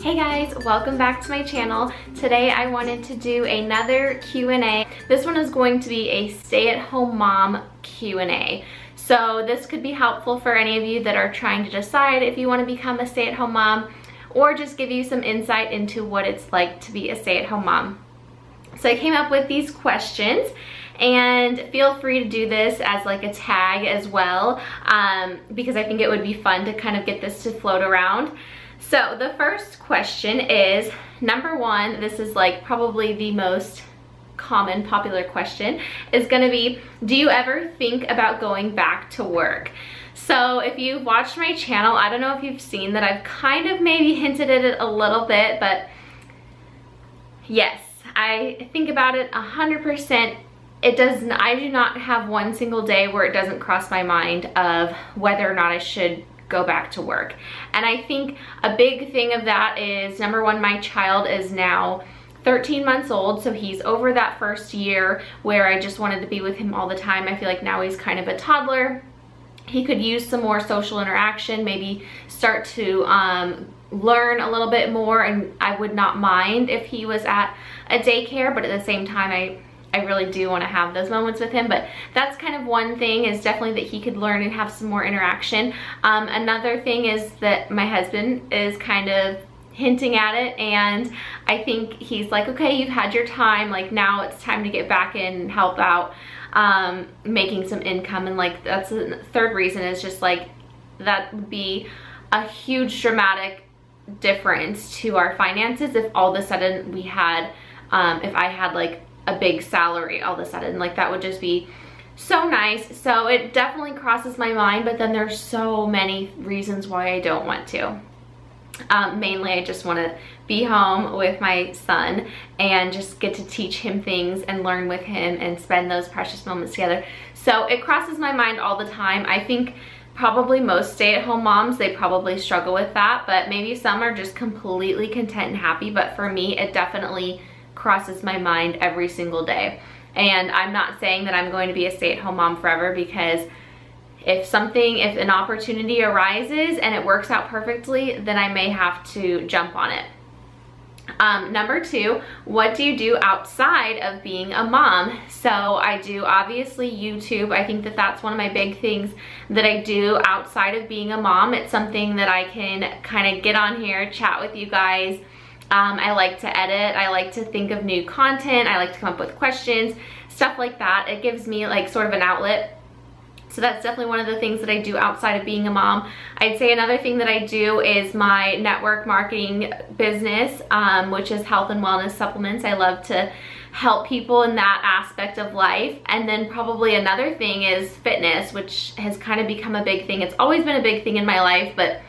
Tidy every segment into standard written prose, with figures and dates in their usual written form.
Hey guys, welcome back to my channel. Today I wanted to do another Q&A. This one is going to be a stay-at-home mom Q&A. So this could be helpful for any of you that are trying to decide if you want to become a stay-at-home mom, or just give you some insight into what it's like to be a stay-at-home mom. So I came up with these questions, and feel free to do this as like a tag as well, because I think it would be fun to kind of get this to float around. So the first question is, number one, this is like probably the most common popular question, is gonna be, do you ever think about going back to work? So if you've watched my channel, I don't know if you've seen that I've kind of maybe hinted at it a little bit, but yes, I think about it 100%. I do not have one single day where it doesn't cross my mind of whether or not I should go back to work. And I think a big thing of that is, number one, my child is now 13 months old, so he's over that first year where I just wanted to be with him all the time. I feel like now he's kind of a toddler. He could use some more social interaction, maybe start to learn a little bit more, and I would not mind if he was at a daycare, but at the same time I really do want to have those moments with him. But that's kind of one thing, is definitely that he could learn and have some more interaction. Another thing is that my husband is kind of hinting at it, and I think he's like, okay, you've had your time, like now it's time to get back in and help out, making some income. And like that's the third reason, is just like that would be a huge dramatic difference to our finances if all of a sudden we had, if I had like a big salary all of a sudden. Like that would just be so nice. So it definitely crosses my mind, but then there's so many reasons why I don't want to. Mainly I just want to be home with my son and just get to teach him things and learn with him and spend those precious moments together. So it crosses my mind all the time. I think probably most stay-at-home moms, they probably struggle with that, but maybe some are just completely content and happy. But for me, it definitely crosses my mind every single day. And I'm not saying that I'm going to be a stay-at-home mom forever, because if an opportunity arises and it works out perfectly, then I may have to jump on it. Number two, what do you do outside of being a mom? So I do obviously YouTube. I think that that's one of my big things that I do outside of being a mom. It's something that I can kind of get on here, chat with you guys. I like to edit. I like to think of new content. I like to come up with questions, stuff like that. It gives me like sort of an outlet. So that's definitely one of the things that I do outside of being a mom. I'd say another thing that I do is my network marketing business, which is health and wellness supplements. I love to help people in that aspect of life. And then probably another thing is fitness, which has kind of become a big thing. It's always been a big thing in my life, but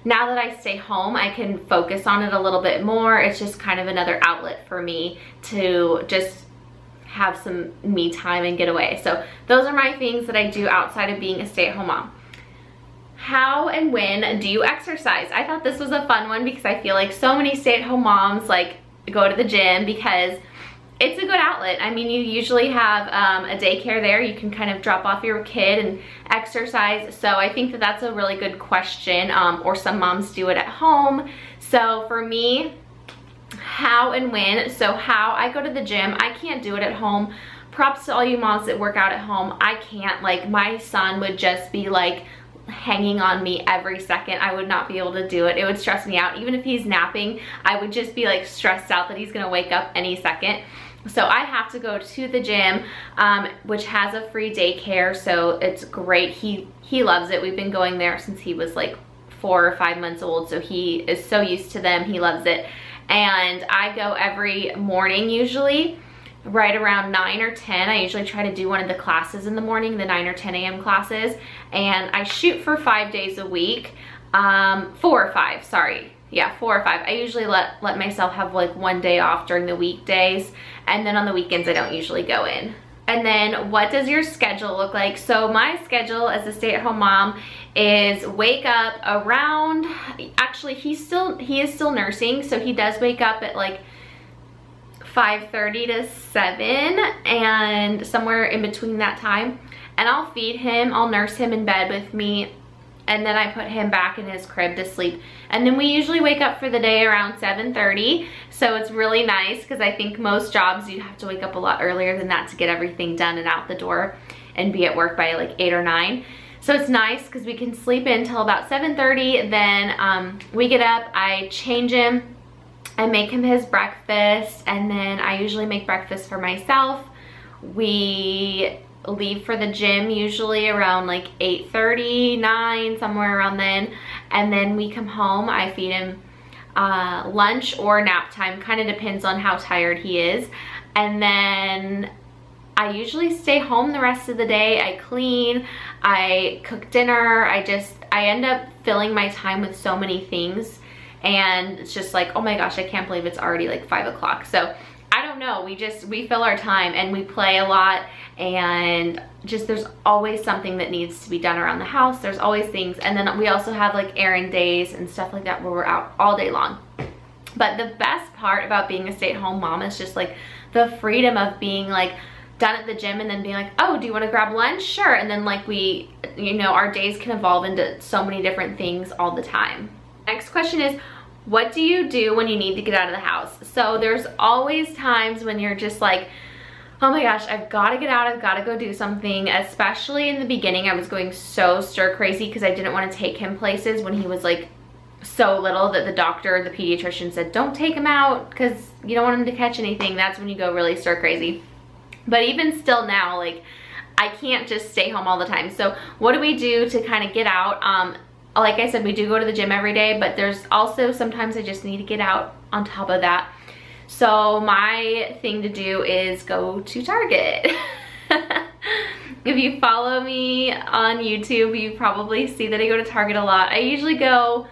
now that I stay home, I can focus on it a little bit more. It's just kind of another outlet for me to just have some me time and get away. So those are my things that I do outside of being a stay-at-home mom. How and when do you exercise? I thought this was a fun one, because I feel like so many stay-at-home moms like go to the gym because it's a good outlet. I mean, you usually have a daycare there. You can kind of drop off your kid and exercise. So I think that that's a really good question, or some moms do it at home. So for me, how and when. So how, I go to the gym. I can't do it at home. Props to all you moms that work out at home. I can't. Like, my son would just be like hanging on me every second. I would not be able to do it. It would stress me out. Even if he's napping, I would just be like stressed out that he's gonna wake up any second. So I have to go to the gym, which has a free daycare, so it's great. He loves it. We've been going there since he was like 4 or 5 months old, so he is so used to them. He loves it. And I go every morning, usually right around 9 or 10. I usually try to do one of the classes in the morning, the 9 or 10 a.m. classes, and I shoot for 5 days a week. 4 or 5, sorry. Yeah, 4 or 5. I usually let myself have like one day off during the weekdays, and then on the weekends I don't usually go in. And then what does your schedule look like? So my schedule as a stay-at-home mom is wake up around, actually he is still nursing, so he does wake up at like 5:30 to 7, and somewhere in between that time. And I'll feed him, I'll nurse him in bed with me, and then I put him back in his crib to sleep. And then we usually wake up for the day around 7:30. So it's really nice because I think most jobs you have to wake up a lot earlier than that to get everything done and out the door and be at work by like 8 or 9. So it's nice because we can sleep in until about 7:30. Then we get up, I change him, I make him his breakfast, and then I usually make breakfast for myself. We leave for the gym usually around like 8:30, 9, somewhere around then. And then we come home, I feed him lunch or nap time, kind of depends on how tired he is. And then I usually stay home the rest of the day. I clean, I cook dinner, I end up filling my time with so many things, and it's just like, oh my gosh, I can't believe it's already like 5 o'clock. So I don't know, we fill our time and we play a lot, and just there's always something that needs to be done around the house. There's always things. And then we also have like errand days and stuff like that where we're out all day long. But the best part about being a stay-at-home mom is just like the freedom of being like done at the gym and then being like, oh, do you want to grab lunch? Sure. And then like we, you know, our days can evolve into so many different things all the time. Next question is, what do you do when you need to get out of the house? So there's always times when you're just like, oh my gosh, I've got to get out, I've got to go do something. Especially in the beginning, I was going so stir crazy because I didn't want to take him places when he was like so little that the doctor, the pediatrician said, don't take him out because you don't want him to catch anything. That's when you go really stir crazy. But even still now, like I can't just stay home all the time. So what do we do to kind of get out? Like I said, we do go to the gym every day, but there's also sometimes I just need to get out on top of that. So my thing to do is go to Target. If you follow me on YouTube, you probably see that I go to Target a lot. I usually go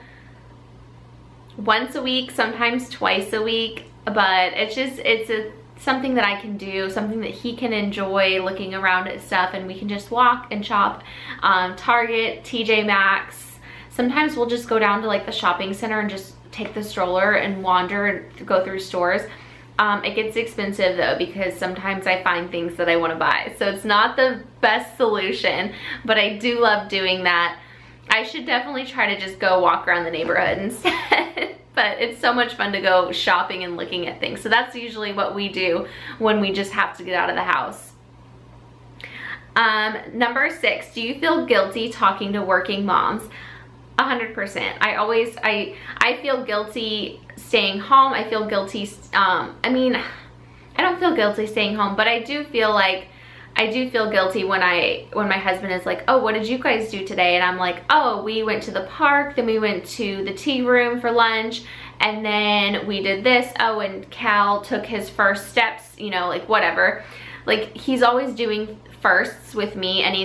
once a week, sometimes twice a week, but it's something that I can do, something that he can enjoy, looking around at stuff, and we can just walk and shop. Target, TJ Maxx. Sometimes we'll just go down to like the shopping center and just take the stroller and wander and go through stores. It gets expensive though, because sometimes I find things that I want to buy. So it's not the best solution, but I do love doing that. I should definitely try to just go walk around the neighborhood instead. But it's so much fun to go shopping and looking at things. So that's usually what we do when we just have to get out of the house. Number 6, do you feel guilty talking to working moms? 100%. I feel guilty staying home. I feel guilty, I mean, I don't feel guilty staying home, but I do feel guilty when my husband is like, oh, what did you guys do today? And I'm like, oh, we went to the park, then we went to the tea room for lunch, and then we did this. Oh, and Cal took his first steps, you know, like whatever. Like he's always doing firsts with me, and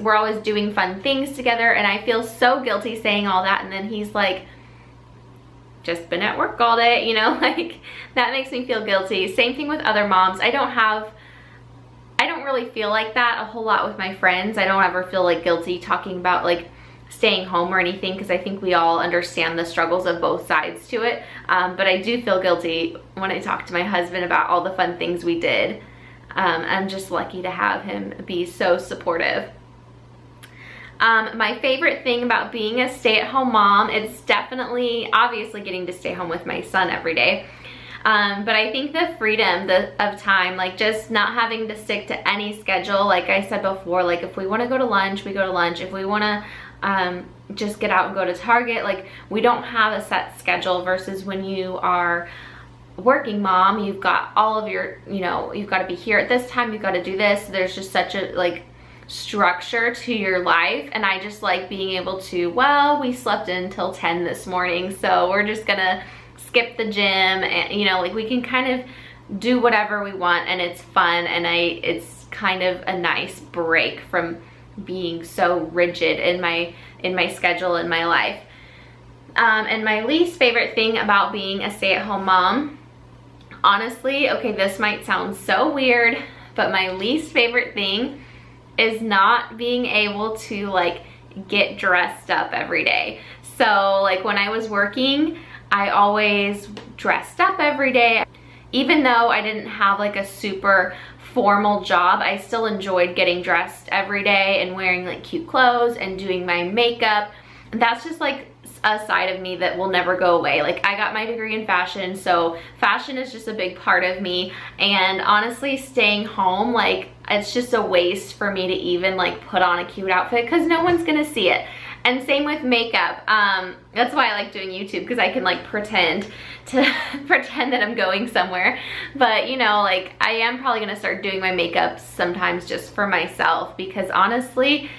we're always doing fun things together, and I feel so guilty saying all that, and then he's like, just been at work all day, you know, like that makes me feel guilty. Same thing with other moms. I don't really feel like that a whole lot with my friends. I don't ever feel like guilty talking about like staying home or anything, because I think we all understand the struggles of both sides to it. But I do feel guilty when I talk to my husband about all the fun things we did. I'm just lucky to have him be so supportive. My favorite thing about being a stay-at-home mom, it's definitely, obviously getting to stay home with my son every day. But I think the freedom of time, like just not having to stick to any schedule. Like I said before, like if we want to go to lunch, we go to lunch. If we want to just get out and go to Target, like we don't have a set schedule, versus when you are working mom, you've got all of your, you know, you've got to be here at this time, you've got to do this. There's just such a like structure to your life, and I just like being able to, well, we slept until 10 this morning, so we're just gonna skip the gym, and you know, like we can kind of do whatever we want, and it's fun, and it's kind of a nice break from being so rigid in my schedule in my life. And my least favorite thing about being a stay-at-home mom, honestly, okay, this might sound so weird, but my least favorite thing is not being able to like get dressed up every day. So like when I was working, I always dressed up every day. Even though I didn't have like a super formal job, I still enjoyed getting dressed every day and wearing like cute clothes and doing my makeup. That's just like a side of me that will never go away. Like, I got my degree in fashion, so fashion is just a big part of me. And honestly, staying home, like, it's just a waste for me to even like put on a cute outfit because no one's gonna see it. And same with makeup. That's why I like doing YouTube, because I can like pretend that I'm going somewhere. But you know, like, I am probably gonna start doing my makeup sometimes just for myself, because honestly,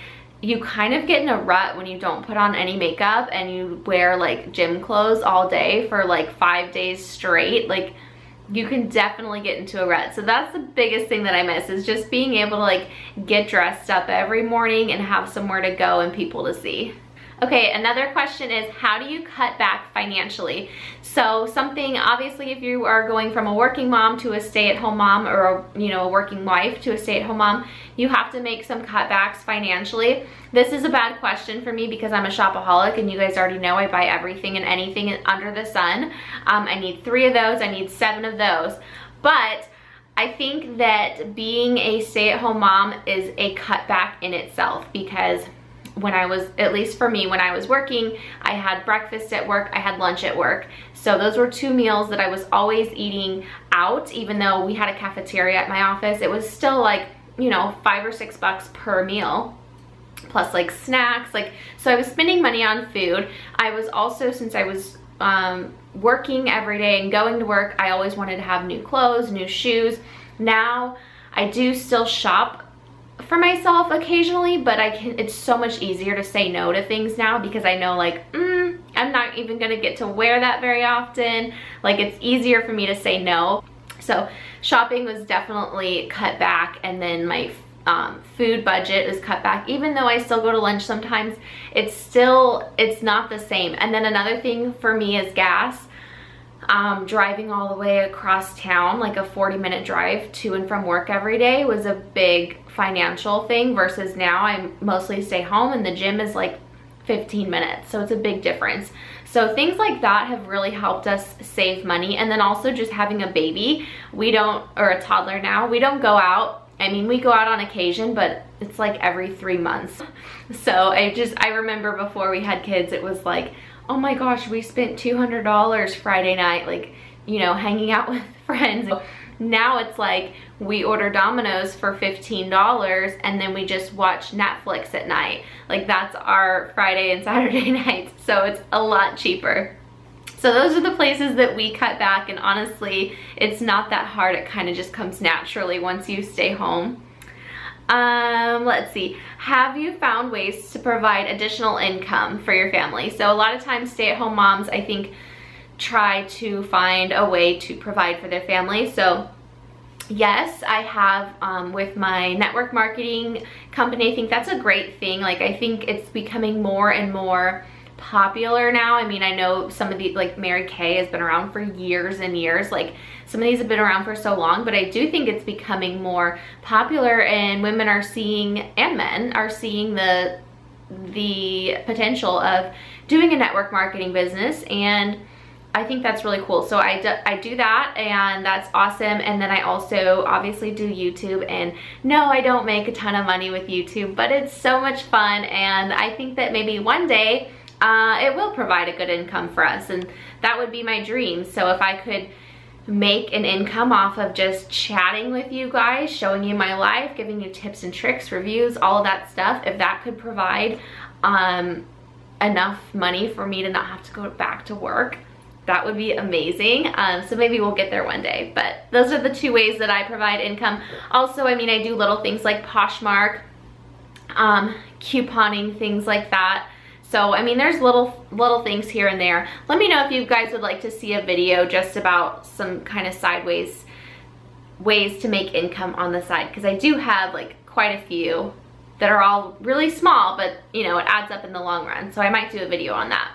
you kind of get in a rut when you don't put on any makeup and you wear like gym clothes all day for like 5 days straight. Like, you can definitely get into a rut. So that's the biggest thing that I miss, is just being able to like get dressed up every morning and have somewhere to go and people to see. Okay, another question is, how do you cut back financially? So something, obviously, if you are going from a working mom to a stay-at-home mom, or a working wife to a stay-at-home mom, you have to make some cutbacks financially. This is a bad question for me because I'm a shopaholic, and you guys already know I buy everything and anything under the sun. I need 3 of those, I need 7 of those. But I think that being a stay-at-home mom is a cutback in itself, because when I was, at least for me, when I was working, I had breakfast at work, I had lunch at work. So those were 2 meals that I was always eating out. Even though we had a cafeteria at my office, it was still like, $5 or $6 per meal, plus like snacks. Like, so I was spending money on food. I was also, since I was working every day and going to work, I always wanted to have new clothes, new shoes. Now I do still shop for myself occasionally, but it's so much easier to say no to things now, because I know like, I'm not even gonna get to wear that very often. Like, it's easier for me to say no. So shopping was definitely cut back, and then my food budget is cut back. Even though I still go to lunch sometimes, it's not the same. And then another thing for me is gas. Driving all the way across town, like a 40-minute drive to and from work every day, was a big financial thing, versus now I mostly stay home and the gym is like 15 minutes. So it's a big difference. So things like that have really helped us save money. And then also just having a baby, or a toddler now, we don't go out. I mean, we go out on occasion, but it's like every 3 months. So I remember before we had kids, it was like, oh my gosh, we spent $200 Friday night, like, hanging out with friends. Now it's like we order Domino's for $15 and then we just watch Netflix at night. Like, that's our Friday and Saturday nights. So it's a lot cheaper. So those are the places that we cut back, and honestly, it's not that hard. It kind of just comes naturally once you stay home. Let's see. Have you found ways to provide additional income for your family? So a lot of times stay-at-home moms, I think, try to find a way to provide for their family. So yes, I have with my network marketing company. I think that's a great thing. Like, I think it's becoming more and more popular now. I mean, I know some of the, like, Mary Kay has been around for years and years. Like, some of these have been around for so long, but I do think it's becoming more popular, and women are seeing, and men are seeing, the potential of doing a network marketing business, and I think that's really cool. So I do that, and that's awesome. And then I also obviously do YouTube, and no, I don't make a ton of money with YouTube, but it's so much fun, and I think that maybe one day it will provide a good income for us, and that would be my dream. So if I could make an income off of just chatting with you guys, showing you my life, giving you tips and tricks, reviews, all of that stuff, if that could provide enough money for me to not have to go back to work, that would be amazing. So maybe we'll get there one day. But those are the 2 ways that I provide income. Also, I mean, I do little things like Poshmark, couponing, things like that. So, I mean, there's little things here and there. Let me know if you guys would like to see a video just about some kind of sideways ways to make income on the side, because I do have like quite a few that are all really small, but it adds up in the long run. So I might do a video on that.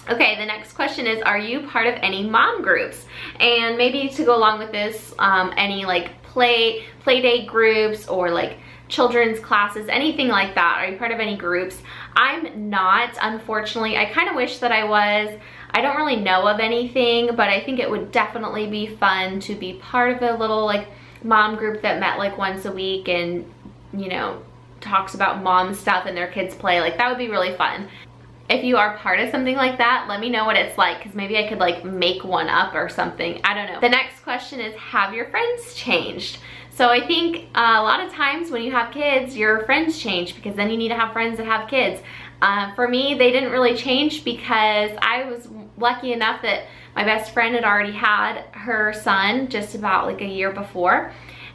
Okay, the next question is, are you part of any mom groups? And maybe to go along with this, any like play date groups, or like children's classes, anything like that. Are you part of any groups? I'm not, unfortunately. I kind of wish that I was. I don't really know of anything, but I think it would definitely be fun to be part of a little like mom group that met like once a week and, you know, talks about mom stuff and their kids play. Like that would be really fun. If you are part of something like that, let me know what it's like, because maybe I could like make one up or something. I don't know. The next question is, have your friends changed? So I think a lot of times when you have kids, your friends change, because then you need to have friends that have kids. For me, they didn't really change because I was lucky enough that my best friend had already had her son just about like a year before.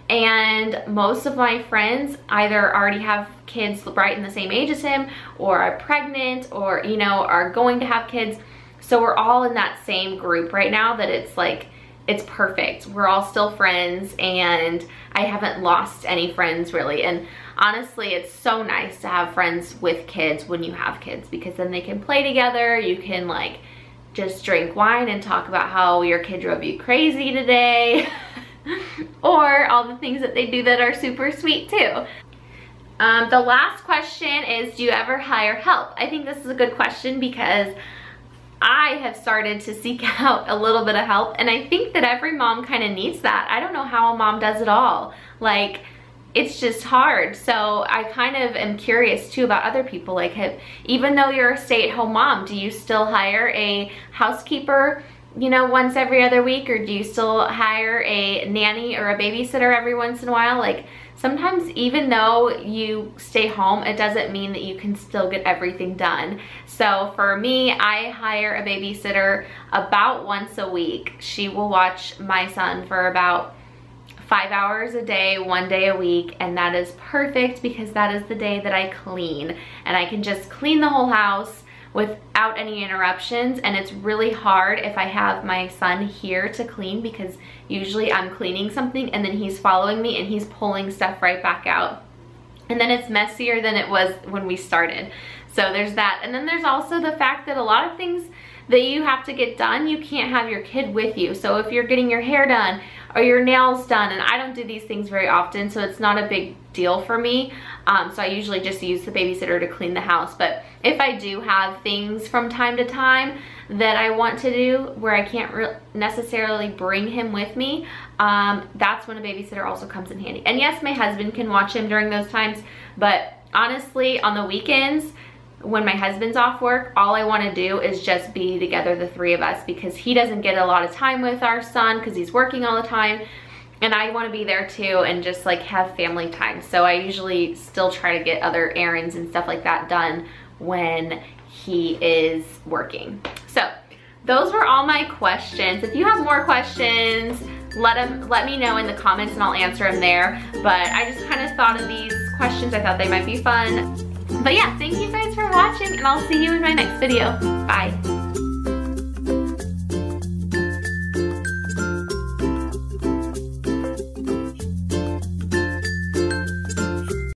And most of my friends either already have kids right in the same age as him, or are pregnant, or, you know, are going to have kids. So we're all in that same group right now that it's like, it's perfect. We're all still friends, and I haven't lost any friends really. And honestly, it's so nice to have friends with kids when you have kids, because then they can play together. You can like just drink wine and talk about how your kid drove you crazy today. Or all the things that they do that are super sweet too. The last question is, do you ever hire help? I think this is a good question because I have started to seek out a little bit of help, and I think that every mom kind of needs that. I don't know how a mom does it all. Like, it's just hard. So I kind of am curious too about other people. Like, even though you're a stay-at-home mom, do you still hire a housekeeper, you know, once every other week, or do you still hire a nanny or a babysitter every once in a while? Like, sometimes even though you stay home, it doesn't mean that you can still get everything done. So for me, I hire a babysitter about once a week. She will watch my son for about 5 hours a day, 1 day a week, and that is perfect because that is the day that I clean, and I can just clean the whole house without any interruptions. And it's really hard if I have my son here to clean, because usually I'm cleaning something and then he's following me and he's pulling stuff right back out, and then it's messier than it was when we started. So there's that. And then there's also the fact that a lot of things that you have to get done, you can't have your kid with you. So if you're getting your hair done or your nails done, and I don't do these things very often, so it's not a big deal for me. So I usually just use the babysitter to clean the house. But if I do have things from time to time that I want to do where I can't necessarily bring him with me, that's when a babysitter also comes in handy. And yes, my husband can watch him during those times, but honestly, on the weekends, when my husband's off work, all I want to do is just be together, the three of us, because he doesn't get a lot of time with our son because he's working all the time, and I want to be there too and just like have family time. So I usually still try to get other errands and stuff like that done when he is working. So those were all my questions. If you have more questions, let me know in the comments and I'll answer them there. But I just kind of thought of these questions. I thought they might be fun. But yeah, thank you guys for watching, and I'll see you in my next video. Bye.